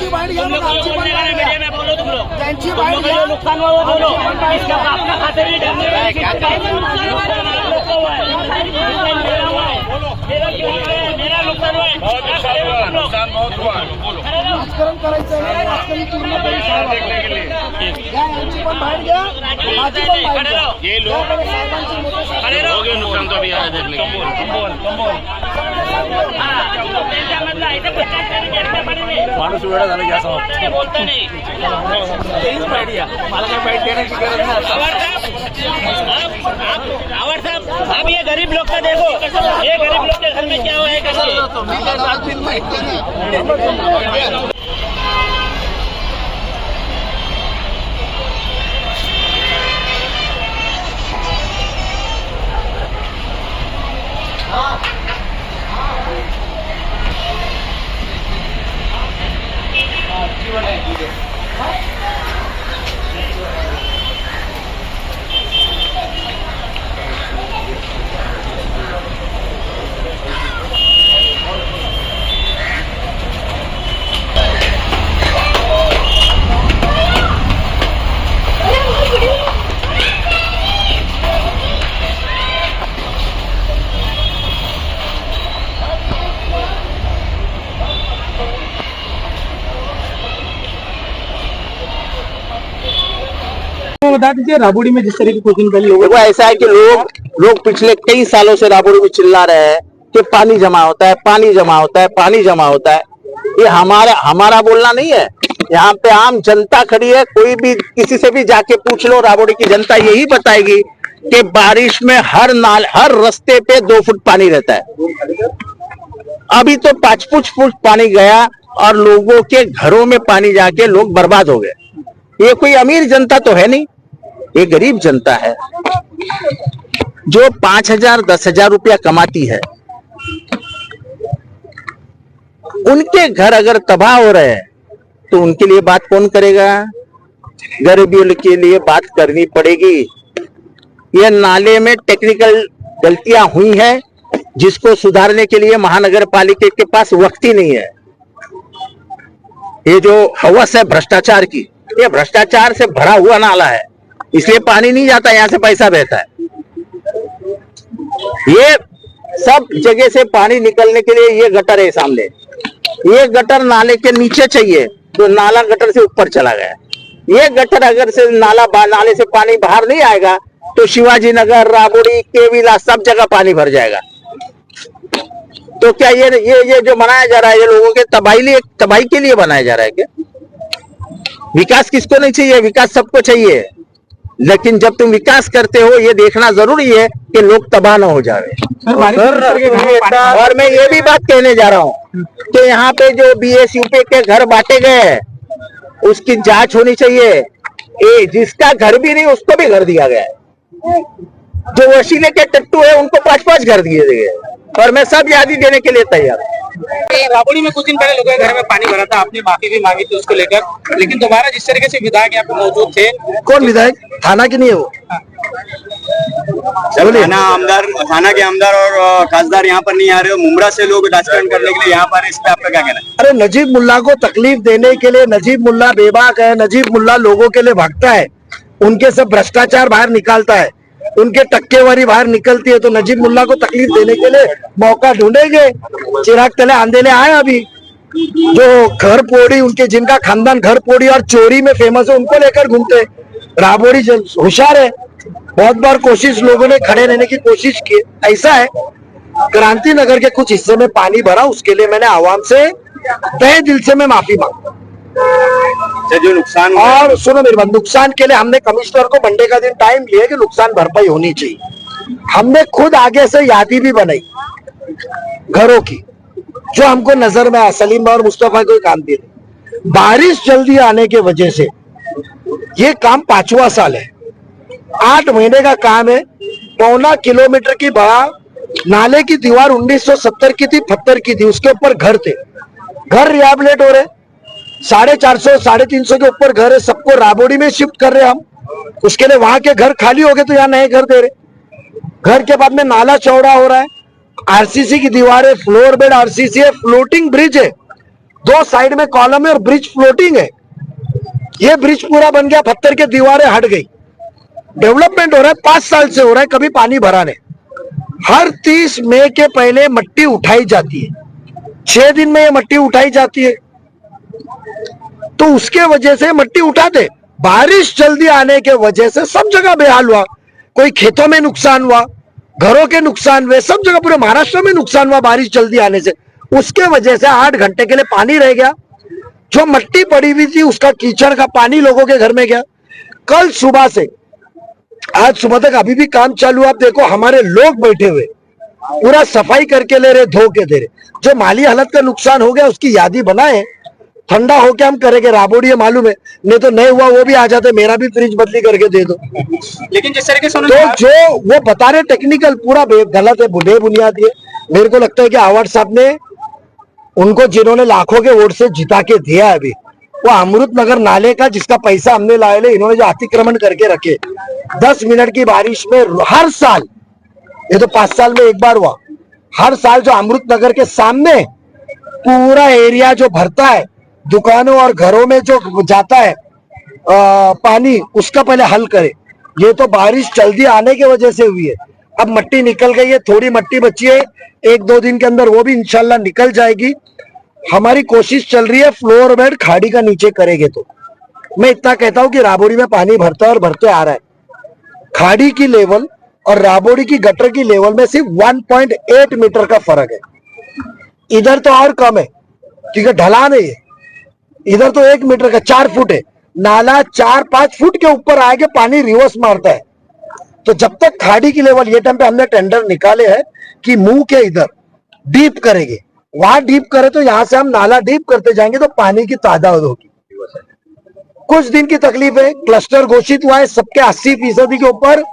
त्यांची बाईट घ्या, मग आमची पण बाईट घ्या. त्यांची बाईट घ्या. नुकसान हुआ बोलो, इसका अपना खाते में डालने का मेरा नुकसान हुआ है, नुकसान बहुत हुआ है. राजकारण करायचं नाही, राजकारण पूर्णपणे घ्या. यांची पण बाईट घ्या, माझी पण बाईट घ्या. ये लोग साहेबांची मोठे हो गए नुकसान तो भी आ देख लेंगे. माणूस वेळा झाला की असं बोलता नाही. तेच बाईट घ्या, मला काय बाईट देण्याची गरज नाही. आवर साहब, अब ये गरीब लोग का देखो, ये गरीब लोग के घर में क्या हुआ है करके. बता दीजिए, राबोड़ी में जिस तरह की कुछ दिन पहले लोगों देखो ऐसा है कि लोग पिछले कई सालों से राबोड़ी में चिल्ला रहे हैं कि पानी जमा होता है, पानी जमा होता है, पानी जमा होता है. ये हमारा बोलना नहीं है. यहाँ पे आम जनता खड़ी है. कोई भी किसी से भी जाके पूछ लो, राबोड़ी की जनता यही बताएगी कि बारिश में हर रास्ते पे 2 फुट पानी रहता है. अभी तो 5 फुट पानी गया और लोगों के घरों में पानी जाके लोग बर्बाद हो गए. ये कोई अमीर जनता तो है नहीं, ये गरीब जनता है जो 5,000 10,000 रुपया कमाती है. उनके घर अगर तबाह हो रहे हैं तो उनके लिए बात कौन करेगा? गरीबियों के लिए बात करनी पड़ेगी. ये नाले में टेक्निकल गलतियां हुई हैं जिसको सुधारने के लिए महानगर पालिका के पास वक्त ही नहीं है. ये जो हवस है भ्रष्टाचार की, ये भ्रष्टाचार से भरा हुआ नाला है, इसलिए पानी नहीं जाता, यहाँ से पैसा बहता है. ये सब जगह से पानी निकलने के लिए ये गटर है सामने. ये गटर नाले के नीचे चाहिए तो नाला गटर से ऊपर चला गया. ये गटर अगर से नाले से पानी बाहर नहीं आएगा तो शिवाजी नगर, राबोड़ी, केविला सब जगह पानी भर जाएगा. तो क्या ये जो बनाया जा रहा है ये लोगों के तबाही के लिए बनाया जा रहा है क्या? विकास किसको नहीं चाहिए? विकास सबको चाहिए, लेकिन जब तुम विकास करते हो ये देखना जरूरी है कि लोग तबाह ना हो जाए. और मैं ये भी बात कहने जा रहा हूँ कि यहाँ पे जो BSUP के घर बांटे गए हैं उसकी जांच होनी चाहिए. जिसका घर भी नहीं उसको भी घर दिया गया है. जो वसीले के टट्टू है उनको 5-5 घर दिए गए और मैं सब यादी देने के लिए तैयार हूँ. राबोड़ी में कुछ दिन पहले लोगों के घर में पानी भरा था, आपने माफी भी मांगी थी उसको लेकर, लेकिन दोबारा जिस तरीके से विधायक यहाँ पे मौजूद थे. कौन विधायक? थाना की नहीं है वो. थाना के आमदार और खासदार यहाँ पर नहीं आ रहे हो. मुमरा से लोग राजकारण करने के लिए यहाँ पर, इस पे आपका क्या कहना है? अरे नजीब मुल्ला को तकलीफ देने के लिए नजीब मुल्ला बेबाक है. नजीब मुल्ला लोगों के लिए भागता है, उनके सब भ्रष्टाचार बाहर निकालता है, उनके टक्केवारी बाहर निकलती है. तो नजीब मुल्ला को तकलीफ देने के लिए मौका ढूंढेंगे. चिराग तले आंधेले आए अभी जो घर पोड़ी, उनके जिनका खानदान घर पोड़ी और चोरी में फेमस है, उनको लेकर घूमते. राबोड़ी होशियार है, बहुत बार कोशिश लोगों ने खड़े रहने की कोशिश की. ऐसा है क्रांति नगर के कुछ हिस्से में पानी भरा, उसके लिए मैंने आवाम से तहे दिल से मैं माफी मांगा. जो नुकसान, और सुनो मेरी बात, नुकसान के लिए हमने कमिश्नर को मंडे का दिन टाइम लिया कि नुकसान भरपाई होनी चाहिए. हमने खुद आगे से यादी भी बनाई घरों की जो हमको नजर में आया. सलीम और मुस्तफा को काम दिए. बारिश जल्दी आने के वजह से ये काम 5वां साल है. 8 महीने का काम है. 1.25 किलोमीटर की बड़ा नाले की दीवार 1970 की थी, पत्थर की थी, उसके ऊपर घर थे. घर रिहैबिलिटेट हो रहे, 450 350 के ऊपर घर है. सबको राबोड़ी में शिफ्ट कर रहे हम. उसके लिए वहां के घर खाली हो गए तो यहाँ नए घर दे रहे. घर के बाद में नाला चौड़ा हो रहा है. आरसीसी की दीवार है, फ्लोर बेड आरसीसी है, फ्लोटिंग ब्रिज है. 2 साइड में कॉलम है और ब्रिज फ्लोटिंग है। ये ब्रिज पूरा बन गया, पत्थर की दीवारें हट गई, डेवलपमेंट हो रहा है, 5 साल से हो रहा है, कभी पानी भरा नहीं। हर 30 मई के पहले मट्टी उठाई जाती है, 6 दिन में ये मट्टी उठाई जाती है। तो उसके वजह से मट्टी उठाते, बारिश जल्दी आने के वजह से सब जगह बेहाल हुआ। कोई खेतों में नुकसान हुआ, घरों के नुकसान हुए, सब जगह पूरे महाराष्ट्र में नुकसान हुआ बारिश जल्दी आने से। उसके वजह से 8 घंटे के लिए पानी रह गया। जो मट्टी पड़ी हुई थी उसका कीचड़ का पानी लोगों के घर में गया। कल सुबह से आज सुबह तक अभी भी काम चालू। आप देखो हमारे लोग बैठे हुए पूरा सफाई करके ले रहे, धो के दे रहे। जो माली हालत का नुकसान हो गया उसकी यादी बनाए, ठंडा होके हम करेंगे। राबोड़ी है मालूम है, नहीं तो नहीं हुआ वो भी आ जाते, मेरा भी फ्रिज बदली करके दे दो। लेकिन जिस तरीके से तो जो वो बता रहे टेक्निकल पूरा गलत है, बेबुनियाद है। मेरे को लगता है कि आवाड साहब ने उनको जिन्होंने लाखों के वोट से जिता के दिया है, अभी वो अमृत नगर नाले का जिसका पैसा हमने लाए ले, इन्होंने जो अतिक्रमण करके रखे 10 मिनट की बारिश में हर साल, ये तो 5 साल में एक बार हुआ, हर साल जो अमृत नगर के सामने पूरा एरिया जो भरता है, दुकानों और घरों में जो जाता है पानी, उसका पहले हल करे। ये तो बारिश जल्दी आने की वजह से हुई है। अब मट्टी निकल गई है, थोड़ी मट्टी बची है, 1-2 दिन के अंदर वो भी इंशाल्लाह निकल जाएगी। हमारी कोशिश चल रही है फ्लोर बेड खाड़ी का नीचे करेंगे। तो मैं इतना कहता हूं कि राबोड़ी में पानी भरता है और भरते आ रहा है। खाड़ी की लेवल और राबोड़ी की गटर की लेवल में सिर्फ 1.8 मीटर का फर्क है। इधर तो और कम है क्योंकि ढलान है ये। इधर तो 1 मीटर का 4 फुट है, नाला 4-5 फुट के ऊपर आके पानी रिवर्स मारता है। तो जब तक खाड़ी की लेवल, ये टाइम पे हमने टेंडर निकाले हैं कि मुंह के इधर डीप करेंगे, वहां डीप करे तो यहां से हम नाला डीप करते जाएंगे तो पानी की तादाद होगी। कुछ दिन की तकलीफ है, क्लस्टर घोषित हुआ है, सबके 80% के ऊपर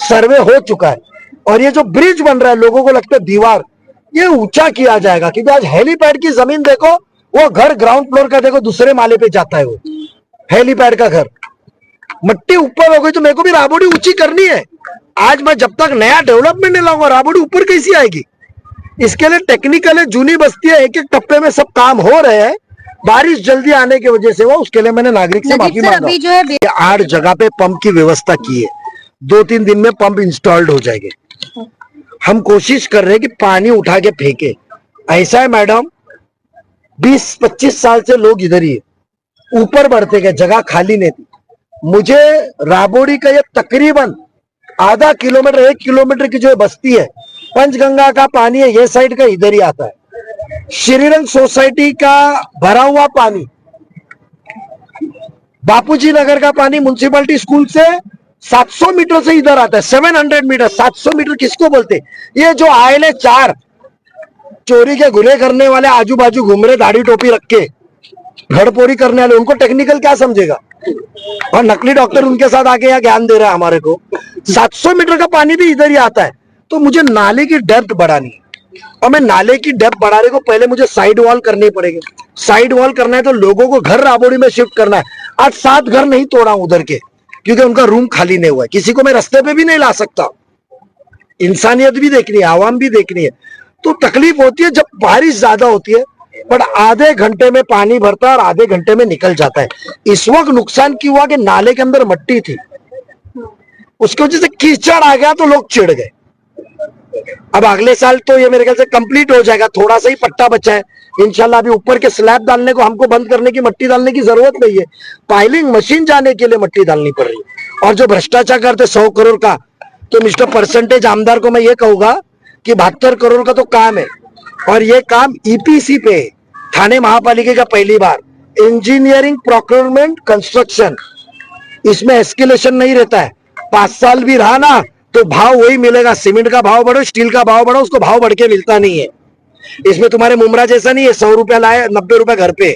सर्वे हो चुका है। और ये जो ब्रिज बन रहा है, लोगों को लगता है दीवार, ये ऊंचा किया जाएगा क्योंकि आज हेलीपैड की जमीन देखो, वो घर ग्राउंड फ्लोर का देखो दूसरे माले पे जाता है, वो हेलीपैड का घर। मट्टी ऊपर हो गई तो मेरे को भी राबोड़ी ऊंची करनी है। आज मैं जब तक नया डेवलपमेंट नहीं लाऊंगा राबोड़ी ऊपर कैसी आएगी? इसके लिए टेक्निकल है, जूनी बस्ती है, एक-एक टप्पे में सब काम हो रहे हैं। बारिश जल्दी आने की वजह से वो, उसके लिए मैंने नागरिक से माफी मांगा। 8 जगह पे पंप की व्यवस्था की है, 2-3 दिन में पंप इंस्टॉल्ड हो जाएंगे। हम कोशिश कर रहे हैं कि पानी उठा के फेंके। ऐसा है मैडम, 20-25 साल से लोग इधर ही है, ऊपर बढ़ते गए, जगह खाली नहीं थी। मुझे राबोड़ी का ये तकरीबन आधा किलोमीटर 1 किलोमीटर की जो बस्ती है, पंचगंगा का पानी है, ये साइड का इधर ही आता है। श्रीरंग सोसाइटी का भरा हुआ पानी, बापूजी नगर का पानी म्युनिसिपैलिटी स्कूल से 700 मीटर से इधर आता है। 700 मीटर, 700 मीटर किसको बोलते? ये जो आए 4 चोरी के गुने करने वाले आजू बाजू घूम रहे दाढ़ी टोपी रख के, घड़पोरी करने वाले, उनको टेक्निकल क्या समझेगा? और नकली डॉक्टर उनके साथ आके यहाँ ज्ञान दे रहा है हमारे को। 700 मीटर का पानी भी इधर ही आता है। तो मुझे नाले की डेप्थ बढ़ानी है, और मैं नाले की डेप्थ बढ़ाने को पहले मुझे साइड वॉल करनी पड़ेगी। साइड वॉल करना है तो लोगों को घर राबोड़ी में शिफ्ट करना है। आज 7 घर नहीं तोड़ा उधर के, क्योंकि उनका रूम खाली नहीं हुआ है। किसी को मैं रास्ते पे भी नहीं ला सकता, इंसानियत भी देखनी है, आवाम भी देखनी है। तो तकलीफ होती है जब बारिश ज्यादा होती है, पर आधे घंटे में पानी भरता है और आधे घंटे में निकल जाता है। इस वक्त नुकसान क्यों हुआ कि नाले के अंदर मट्टी थी, उसकी वजह से कीचड़ आ गया तो लोग चिढ़ गए। अब अगले साल तो ये मेरे ख्याल से कंप्लीट हो जाएगा, थोड़ा सा ही पट्टा बचा है। इंशाल्लाह अभी ऊपर के स्लैब डालने को हमको बंद करने की, मट्टी डालने की जरूरत नहीं है। पाइलिंग मशीन जाने के लिए मट्टी डालनी पड़ रही है। और जो भ्रष्टाचार करते 100 करोड़ का, तो मिस्टर परसेंटेज आमदार को मैं ये कहूंगा कि 72 करोड़ का तो काम है, और ये काम ईपीसी पे, थाने महापालिका का पहली बार इंजीनियरिंग प्रोक्योरमेंट कंस्ट्रक्शन, इसमें एस्केलेशन नहीं रहता है। 5 साल भी रहा ना तो भाव वही मिलेगा। सीमेंट का भाव बढ़ो, स्टील का भाव बढ़ो, उसको भाव बढ़ के मिलता नहीं है। इसमें तुम्हारे मुमरा जैसा नहीं है 100 रुपया लाए 90 रुपया घर पे।